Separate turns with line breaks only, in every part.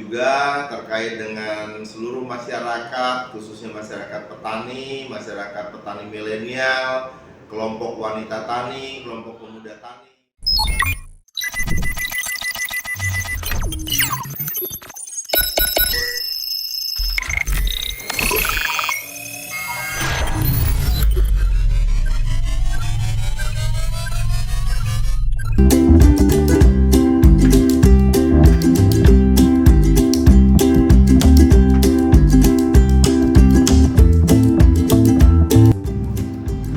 juga terkait dengan seluruh masyarakat, khususnya masyarakat petani milenial, kelompok wanita tani, kelompok pemuda tani.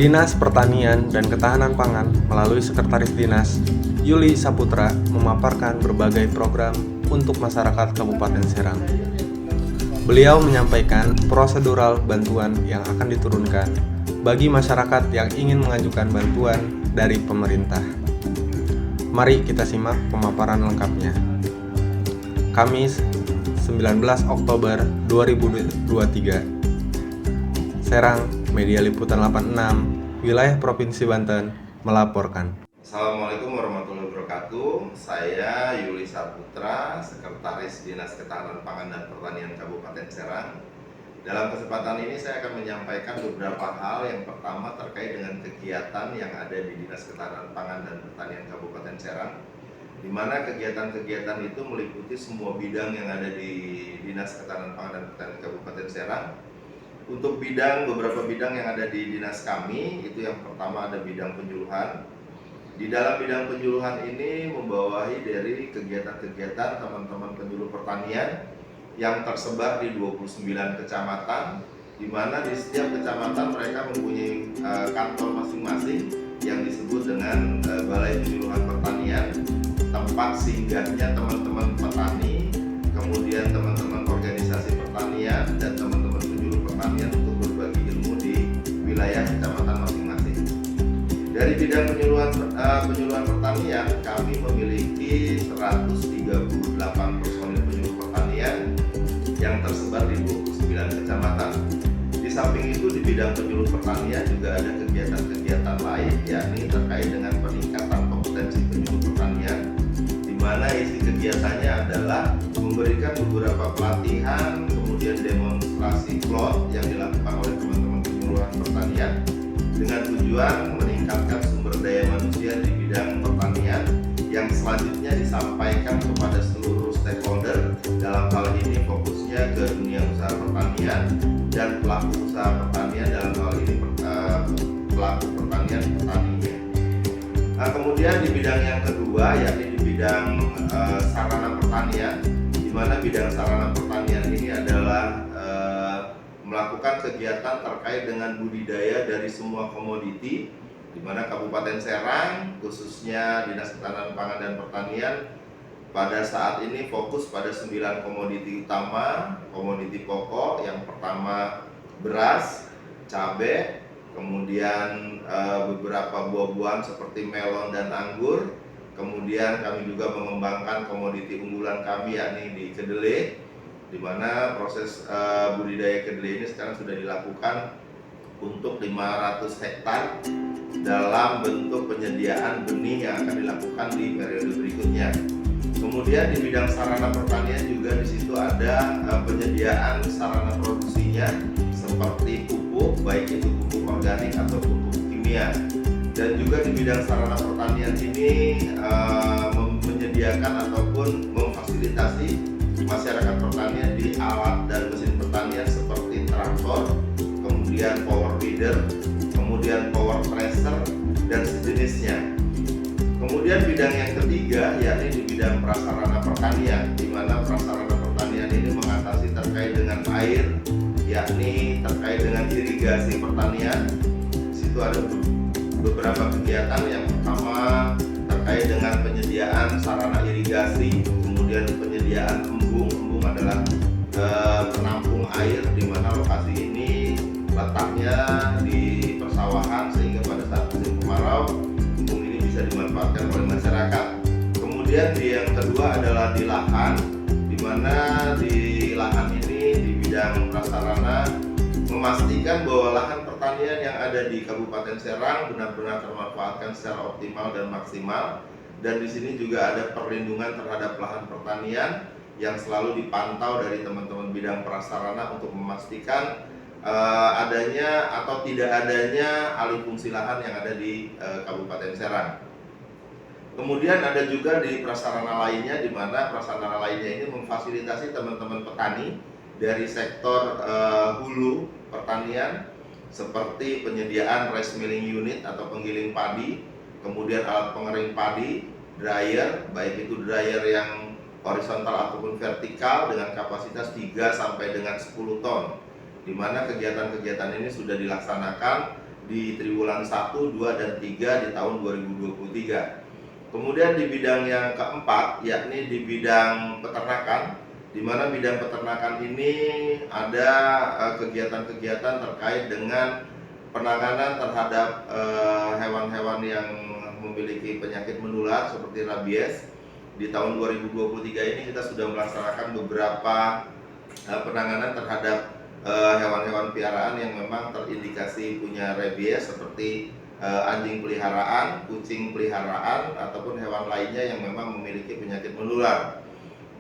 Dinas Pertanian dan Ketahanan Pangan melalui Sekretaris Dinas, Yuli Saputra, memaparkan berbagai program untuk masyarakat Kabupaten Serang. Beliau menyampaikan prosedural bantuan yang akan diturunkan bagi masyarakat yang ingin mengajukan bantuan dari pemerintah. Mari kita simak pemaparan lengkapnya. Kamis, 19 Oktober 2023. Serang, Media Liputan 86, Wilayah Provinsi Banten, melaporkan.
Assalamualaikum warahmatullahi wabarakatuh. Saya Yuli Saputra, Sekretaris Dinas Ketahanan Pangan dan Pertanian Kabupaten Serang. Dalam kesempatan ini saya akan menyampaikan beberapa hal. Yang pertama terkait dengan kegiatan yang ada di Dinas Ketahanan Pangan dan Pertanian Kabupaten Serang, di mana kegiatan-kegiatan itu meliputi semua bidang yang ada di Dinas Ketahanan Pangan dan Pertanian Kabupaten Serang. Untuk beberapa bidang yang ada di dinas kami, itu yang pertama ada bidang penyuluhan. Di dalam bidang penyuluhan ini membawahi dari kegiatan-kegiatan teman-teman penyuluh pertanian yang tersebar di 29 kecamatan, di mana di setiap kecamatan mereka mempunyai kantor masing-masing yang disebut dengan Balai Penyuluhan Pertanian, tempat singgahnya teman-teman petani, kemudian teman-teman organisasi pertanian dan teman-teman pertanian untuk berbagi ilmu di wilayah kecamatan masing-masing. Dari bidang penyuluhan pertanian, kami memiliki 138 personil penyuluh pertanian yang tersebar di 29 kecamatan. Di samping itu, di bidang penyuluh pertanian juga ada kegiatan-kegiatan lain, yakni terkait dengan peningkatan kompetensi penyuluh pertanian, di mana isi kegiatannya adalah memberikan beberapa pelatihan, kemudian demonstrasi plot yang dilakukan oleh teman-teman penyuluhan pertanian dengan tujuan meningkatkan sumber daya manusia di bidang pertanian yang selanjutnya disampaikan kepada seluruh stakeholder. Dalam hal ini fokusnya ke dunia usaha pertanian dan pelaku usaha pertanian, dalam hal ini pelaku pertanian petaninya. Nah, kemudian di bidang yang kedua, yakni di bidang sarana pertanian, di mana bidang sarana pertanian ini adalah melakukan kegiatan terkait dengan budidaya dari semua komoditi, di mana Kabupaten Serang, khususnya Dinas Ketahanan Pangan dan Pertanian, pada saat ini fokus pada 9 komoditi utama, komoditi pokok. Yang pertama beras, cabai, kemudian beberapa buah-buahan seperti melon dan anggur. Kemudian kami juga mengembangkan komoditi unggulan kami, yakni di kedelai, di mana proses budidaya kedelai ini sekarang sudah dilakukan untuk 500 hektar dalam bentuk penyediaan benih yang akan dilakukan di periode berikutnya. Kemudian di bidang sarana pertanian juga di situ ada penyediaan sarana produksinya seperti pupuk, baik itu pupuk organik atau pupuk kimia. Dan juga di bidang sarana pertanian ini menyediakan ataupun memfasilitasi masyarakat pertanian di alat dan mesin pertanian seperti traktor, kemudian power weeder, kemudian power thresher dan sejenisnya. Kemudian bidang yang ketiga yakni di bidang prasarana pertanian, di mana prasarana pertanian ini mengatasi terkait dengan air, yakni terkait dengan irigasi pertanian. Di situ ada beberapa kegiatan. Yang pertama terkait dengan penyediaan sarana irigasi, kemudian penyediaan embung adalah penampung air, di mana lokasi ini letaknya di persawahan sehingga pada saat musim kemarau embung ini bisa dimanfaatkan oleh masyarakat. Kemudian yang kedua adalah di lahan, di mana di lahan ini di bidang prasarana memastikan bahwa lahan pertanian yang ada di Kabupaten Serang benar-benar termanfaatkan secara optimal dan maksimal. Dan di sini juga ada perlindungan terhadap lahan pertanian yang selalu dipantau dari teman-teman bidang prasarana untuk memastikan adanya atau tidak adanya alih fungsi lahan yang ada di Kabupaten Serang. Kemudian ada juga di prasarana lainnya, di mana prasarana lainnya ini memfasilitasi teman-teman petani dari sektor hulu pertanian seperti penyediaan rice milling unit atau penggiling padi, kemudian alat pengering padi, dryer, baik itu dryer yang horizontal ataupun vertikal dengan kapasitas 3 sampai dengan 10 ton, di mana kegiatan-kegiatan ini sudah dilaksanakan di triwulan 1, 2, dan 3 di tahun 2023. Kemudian di bidang yang keempat, yakni di bidang peternakan, di mana bidang peternakan ini ada kegiatan-kegiatan terkait dengan penanganan terhadap hewan-hewan yang memiliki penyakit menular seperti rabies. Di tahun 2023 ini kita sudah melaksanakan beberapa penanganan terhadap hewan-hewan piaraan yang memang terindikasi punya rabies seperti anjing peliharaan, kucing peliharaan, ataupun hewan lainnya yang memang memiliki penyakit menular.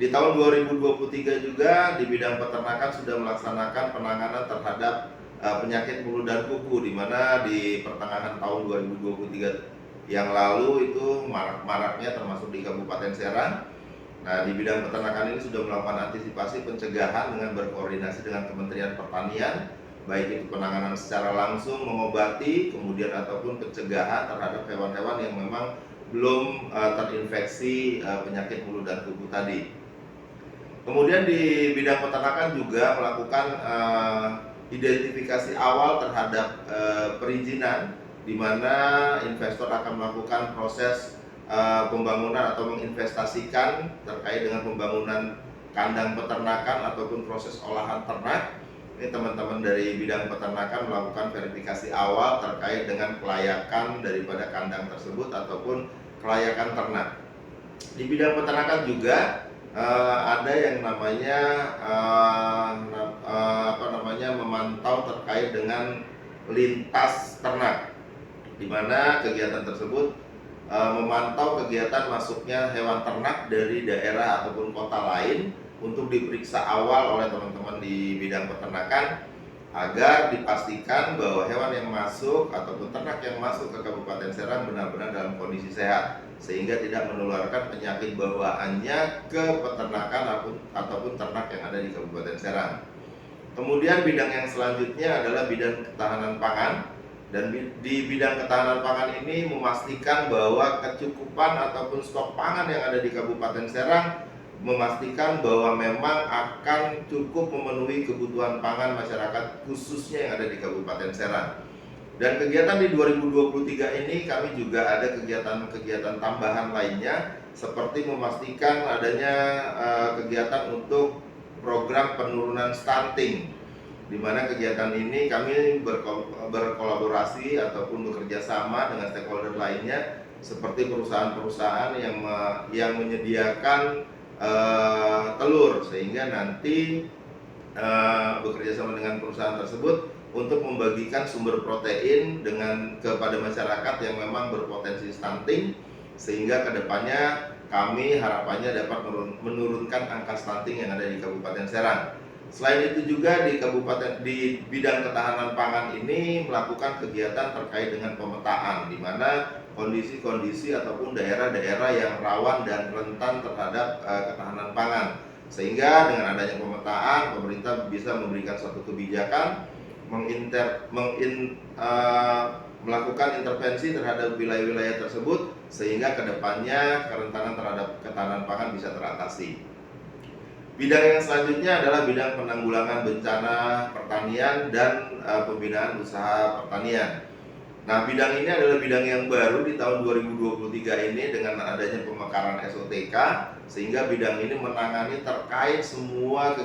Di tahun 2023 juga di bidang peternakan sudah melaksanakan penanganan terhadap penyakit mulut dan kuku, di mana di pertengahan tahun 2023 yang lalu itu marak-maraknya termasuk di Kabupaten Serang. Nah, di bidang peternakan ini sudah melakukan antisipasi pencegahan dengan berkoordinasi dengan Kementerian Pertanian, baik itu penanganan secara langsung mengobati, kemudian ataupun pencegahan terhadap hewan-hewan yang memang belum terinfeksi penyakit mulut dan kuku tadi. Kemudian di bidang peternakan juga melakukan identifikasi awal terhadap perizinan, di mana investor akan melakukan proses pembangunan atau menginvestasikan terkait dengan pembangunan kandang peternakan ataupun proses olahan ternak. Ini teman-teman dari bidang peternakan melakukan verifikasi awal terkait dengan kelayakan daripada kandang tersebut ataupun kelayakan ternak. Di bidang peternakan juga ada yang namanya memantau terkait dengan lintas ternak, di mana kegiatan tersebut memantau kegiatan masuknya hewan ternak dari daerah ataupun kota lain untuk diperiksa awal oleh teman-teman di bidang peternakan agar dipastikan bahwa hewan yang masuk ataupun ternak yang masuk ke Kabupaten Serang benar-benar dalam kondisi sehat, sehingga tidak menularkan penyakit bawaannya ke peternakan ataupun ternak yang ada di Kabupaten Serang. Kemudian bidang yang selanjutnya adalah bidang ketahanan pangan. Dan di bidang ketahanan pangan ini memastikan bahwa kecukupan ataupun stok pangan yang ada di Kabupaten Serang memastikan bahwa memang akan cukup memenuhi kebutuhan pangan masyarakat khususnya yang ada di Kabupaten Serang. Dan kegiatan di 2023 ini kami juga ada kegiatan-kegiatan tambahan lainnya, seperti memastikan adanya kegiatan untuk program penurunan stunting, di mana kegiatan ini kami berkolaborasi ataupun bekerja sama dengan stakeholder lainnya seperti perusahaan-perusahaan yang menyediakan telur, sehingga nanti bekerja sama dengan perusahaan tersebut untuk membagikan sumber protein kepada masyarakat yang memang berpotensi stunting, sehingga kedepannya kami harapannya dapat menurunkan angka stunting yang ada di Kabupaten Serang. Selain itu juga di bidang ketahanan pangan ini melakukan kegiatan terkait dengan pemetaan, di mana kondisi-kondisi ataupun daerah-daerah yang rawan dan rentan terhadap ketahanan pangan, sehingga dengan adanya pemetaan pemerintah bisa memberikan suatu kebijakan melakukan intervensi terhadap wilayah-wilayah tersebut, sehingga kedepannya kerentanan terhadap ketahanan pangan bisa teratasi. Bidang yang selanjutnya adalah bidang penanggulangan bencana pertanian dan pembinaan usaha pertanian. Nah, bidang ini adalah bidang yang baru di tahun 2023 ini dengan adanya pemekaran SOTK, sehingga bidang ini menangani terkait semua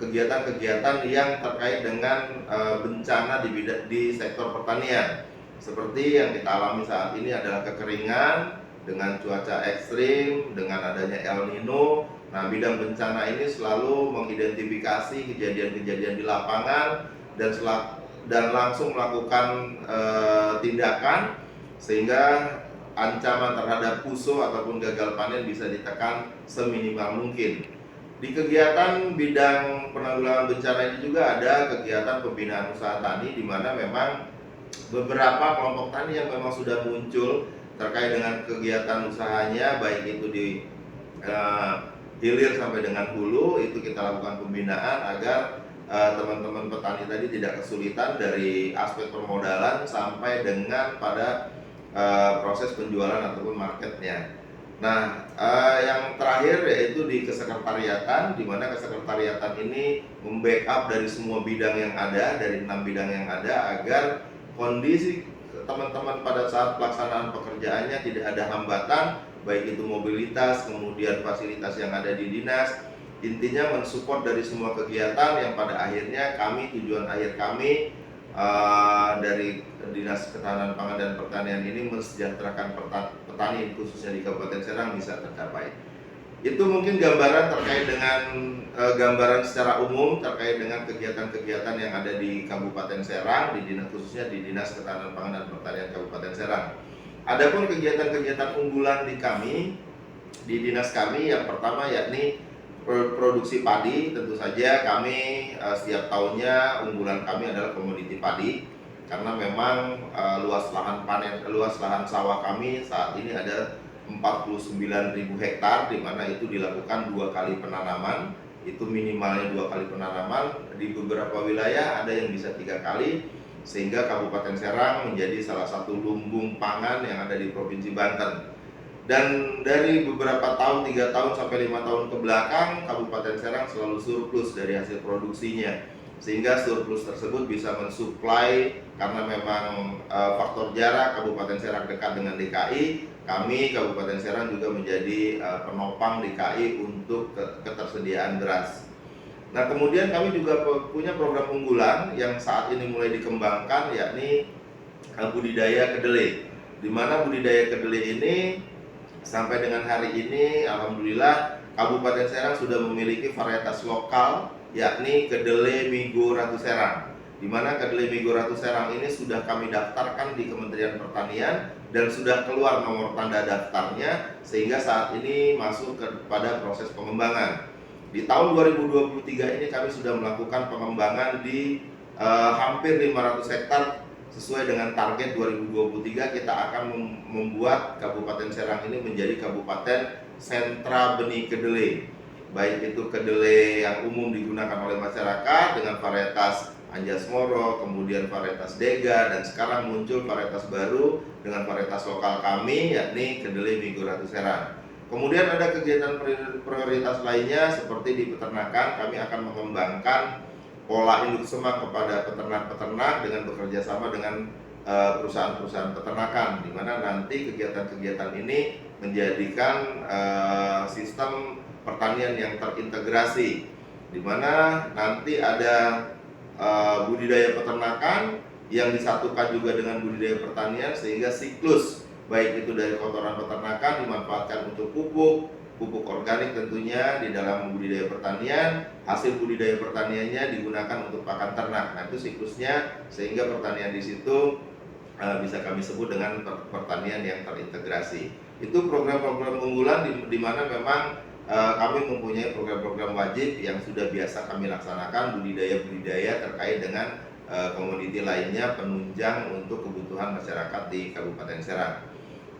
kegiatan-kegiatan yang terkait dengan bencana di sektor pertanian. Seperti yang kita alami saat ini adalah kekeringan dengan cuaca ekstrim, dengan adanya El Nino. Nah, bidang bencana ini selalu mengidentifikasi kejadian-kejadian di lapangan dan langsung melakukan tindakan, sehingga ancaman terhadap puso ataupun gagal panen bisa ditekan seminimal mungkin. Di kegiatan bidang penanggulangan bencana ini juga ada kegiatan pembinaan usaha tani, di mana memang beberapa kelompok tani yang memang sudah muncul terkait dengan kegiatan usahanya, baik itu di hilir sampai dengan hulu, itu kita lakukan pembinaan agar teman-teman petani tadi tidak kesulitan dari aspek permodalan sampai dengan pada proses penjualan ataupun marketnya. Nah, yang terakhir yaitu di kesekretariatan, di mana kesekretariatan ini membackup dari semua bidang yang ada, dari 6 bidang yang ada, agar kondisi teman-teman pada saat pelaksanaan pekerjaannya tidak ada hambatan, baik itu mobilitas, kemudian fasilitas yang ada di dinas. Intinya mensupport dari semua kegiatan yang pada akhirnya tujuan akhir kami dari Dinas Ketahanan Pangan dan Pertanian ini mensejahterakan petani khususnya di Kabupaten Serang bisa tercapai. Itu mungkin gambaran terkait dengan gambaran secara umum terkait dengan kegiatan-kegiatan yang ada di Kabupaten Serang, khususnya di Dinas Ketahanan Pangan dan Pertanian Kabupaten Serang. Adapun kegiatan-kegiatan unggulan di dinas kami, yang pertama yakni produksi padi. Tentu saja kami setiap tahunnya unggulan kami adalah komoditi padi, karena memang luas lahan sawah kami saat ini ada 49.000 hektar, di mana itu dilakukan 2 kali penanaman, itu minimalnya 2 kali penanaman. Di beberapa wilayah ada yang bisa 3 kali, sehingga Kabupaten Serang menjadi salah satu lumbung pangan yang ada di Provinsi Banten. Dan dari beberapa tahun, 3 tahun sampai 5 tahun ke belakang, Kabupaten Serang selalu surplus dari hasil produksinya, sehingga surplus tersebut bisa mensuplai, karena memang faktor jarak Kabupaten Serang dekat dengan DKI. Kami Kabupaten Serang juga menjadi penopang DKI untuk ketersediaan beras. Nah, kemudian kami juga punya program unggulan yang saat ini mulai dikembangkan, yakni budidaya kedelai. Di mana budidaya kedelai ini sampai dengan hari ini, alhamdulillah, Kabupaten Serang sudah memiliki varietas lokal, yakni kedelai Migo Ratu Serang. Di mana kedelai Migo Ratu Serang ini sudah kami daftarkan di Kementerian Pertanian dan sudah keluar nomor tanda daftarnya, sehingga saat ini masuk kepada proses pengembangan. Di tahun 2023 ini kami sudah melakukan pengembangan di hampir 500 hektar. Sesuai dengan target 2023, kita akan membuat Kabupaten Serang ini menjadi kabupaten sentra benih kedelai. Baik itu kedelai yang umum digunakan oleh masyarakat dengan varietas Anjasmoro, kemudian varietas Dega, dan sekarang muncul varietas baru dengan varietas lokal kami, yakni kedelai Migo Ratu Serang. Kemudian ada kegiatan prioritas lainnya seperti di peternakan. Kami akan mengembangkan pola induk semak kepada peternak-peternak dengan bekerja sama dengan perusahaan-perusahaan peternakan, di mana nanti kegiatan-kegiatan ini menjadikan sistem pertanian yang terintegrasi, di mana nanti ada budidaya peternakan yang disatukan juga dengan budidaya pertanian, sehingga siklus baik itu dari kotoran peternakan dimanfaatkan untuk pupuk organik tentunya di dalam budidaya pertanian, hasil budidaya pertaniannya digunakan untuk pakan ternak. Nah, itu siklusnya, sehingga pertanian di situ bisa kami sebut dengan pertanian yang terintegrasi. Itu program-program unggulan di mana memang kami mempunyai program-program wajib yang sudah biasa kami laksanakan, budidaya-budidaya terkait dengan komoditi lainnya penunjang untuk kebutuhan masyarakat di Kabupaten Serang.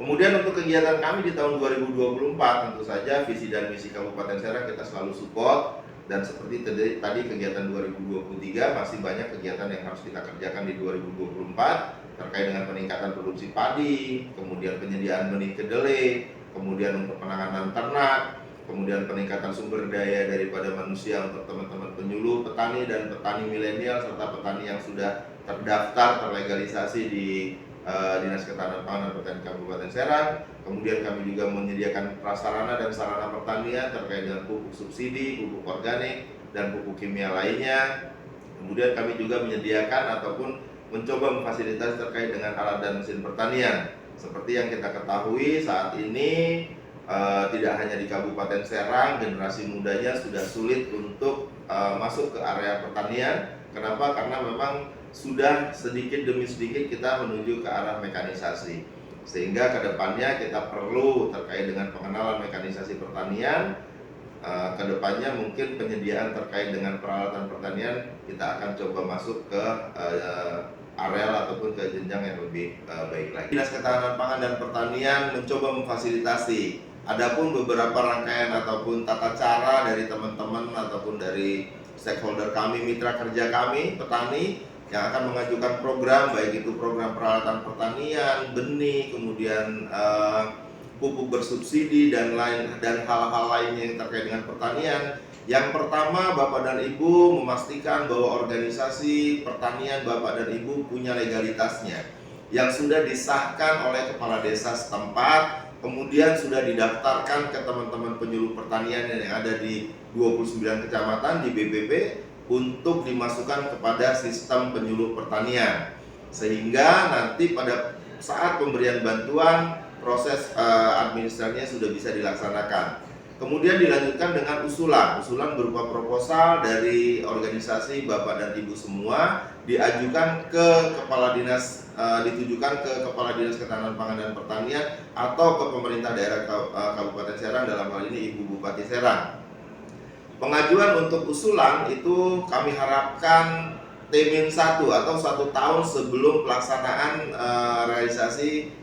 Kemudian untuk kegiatan kami di tahun 2024, tentu saja visi dan misi Kabupaten Serang kita selalu support, dan seperti tadi kegiatan 2023 masih banyak kegiatan yang harus kita kerjakan di 2024 terkait dengan peningkatan produksi padi, kemudian penyediaan benih kedelai, kemudian untuk penanganan ternak, kemudian peningkatan sumber daya daripada manusia untuk teman-teman penyuluh, petani dan petani milenial, serta petani yang sudah terdaftar terlegalisasi di Dinas Ketahanan Pangan dan Pertanian Kabupaten Serang. Kemudian kami juga menyediakan prasarana dan sarana pertanian terkait dengan pupuk subsidi, pupuk organik, dan pupuk kimia lainnya. Kemudian kami juga menyediakan ataupun mencoba memfasilitasi terkait dengan alat dan mesin pertanian. Seperti yang kita ketahui saat ini, tidak hanya di Kabupaten Serang, generasi mudanya sudah sulit untuk masuk ke area pertanian. Kenapa? Karena memang sudah sedikit demi sedikit kita menuju ke arah mekanisasi. Sehingga kedepannya kita perlu terkait dengan pengenalan mekanisasi pertanian. Kedepannya mungkin penyediaan terkait dengan peralatan pertanian kita akan coba masuk ke areal ataupun ke jenjang yang lebih baik lagi. Dinas Ketahanan Pangan dan Pertanian mencoba memfasilitasi. Adapun beberapa rangkaian ataupun tata cara dari teman-teman ataupun dari stakeholder kami, mitra kerja kami, petani yang akan mengajukan program, baik itu program peralatan pertanian, benih, kemudian pupuk bersubsidi dan hal-hal lainnya yang terkait dengan pertanian. Yang pertama, Bapak dan Ibu memastikan bahwa organisasi pertanian Bapak dan Ibu punya legalitasnya yang sudah disahkan oleh kepala desa setempat, kemudian sudah didaftarkan ke teman-teman penyuluh pertanian yang ada di 29 kecamatan di BPP untuk dimasukkan kepada sistem penyuluh pertanian, sehingga nanti pada saat pemberian bantuan proses administrasinya sudah bisa dilaksanakan. Kemudian dilanjutkan dengan usulan berupa proposal dari organisasi Bapak dan Ibu semua, diajukan ke kepala dinas, ditujukan ke Kepala Dinas Ketahanan Pangan dan Pertanian atau ke pemerintah daerah Kabupaten Serang, dalam hal ini Ibu Bupati Serang. Pengajuan untuk usulan itu kami harapkan T-1 atau 1 tahun sebelum pelaksanaan realisasi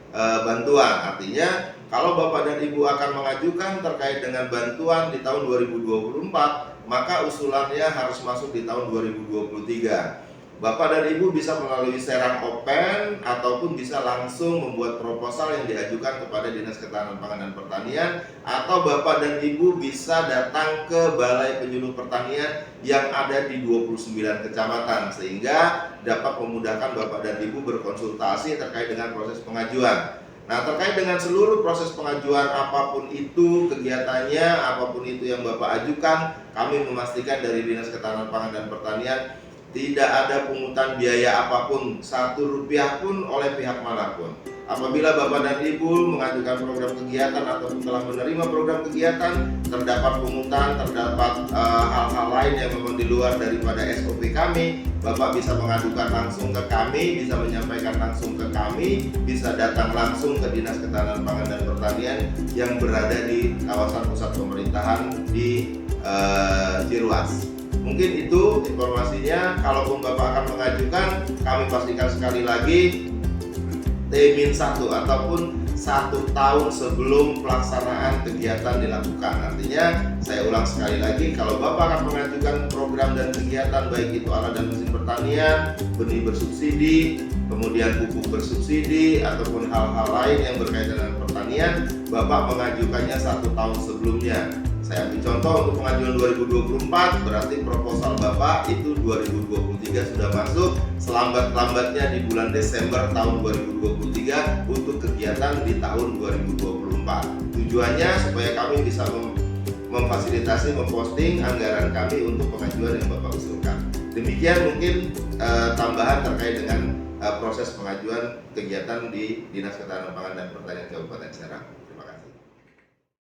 bantuan. Artinya kalau Bapak dan Ibu akan mengajukan terkait dengan bantuan di tahun 2024, maka usulannya harus masuk di tahun 2023. Bapak dan Ibu bisa melalui Serang Open ataupun bisa langsung membuat proposal yang diajukan kepada Dinas Ketahanan Pangan dan Pertanian, atau Bapak dan Ibu bisa datang ke Balai Penyuluh Pertanian yang ada di 29 kecamatan, sehingga dapat memudahkan Bapak dan Ibu berkonsultasi terkait dengan proses pengajuan. Nah, terkait dengan seluruh proses pengajuan, apapun itu kegiatannya, apapun itu yang Bapak ajukan, kami memastikan dari Dinas Ketahanan Pangan dan Pertanian tidak ada pungutan biaya apapun, Rp1 pun oleh pihak manapun. Apabila Bapak dan Ibu mengajukan program kegiatan ataupun telah menerima program kegiatan, terdapat pungutan, terdapat hal-hal lain yang memang di luar daripada SOP kami, Bapak bisa mengadukan langsung ke kami, bisa menyampaikan langsung ke kami, bisa datang langsung ke Dinas Ketahanan Pangan dan Pertanian yang berada di kawasan pusat pemerintahan di Ciruas. Mungkin itu informasinya. Kalaupun Bapak akan mengajukan, kami pastikan sekali lagi T-1 ataupun 1 tahun sebelum pelaksanaan kegiatan dilakukan. Artinya, saya ulang sekali lagi, kalau Bapak akan mengajukan program dan kegiatan baik itu alat dan mesin pertanian, benih bersubsidi, kemudian pupuk bersubsidi ataupun hal-hal lain yang berkaitan dengan pertanian, Bapak mengajukannya 1 tahun sebelumnya. Saya ambil contoh untuk pengajuan 2024, berarti proposal Bapak itu 2023 sudah masuk, selambat-lambatnya di bulan Desember tahun 2023 untuk kegiatan di tahun 2024. Tujuannya supaya kami bisa memfasilitasi, memposting anggaran kami untuk pengajuan yang Bapak usulkan. Demikian mungkin tambahan terkait dengan proses pengajuan kegiatan di Dinas Ketahanan Pangan dan Pertanian Kabupaten Serang.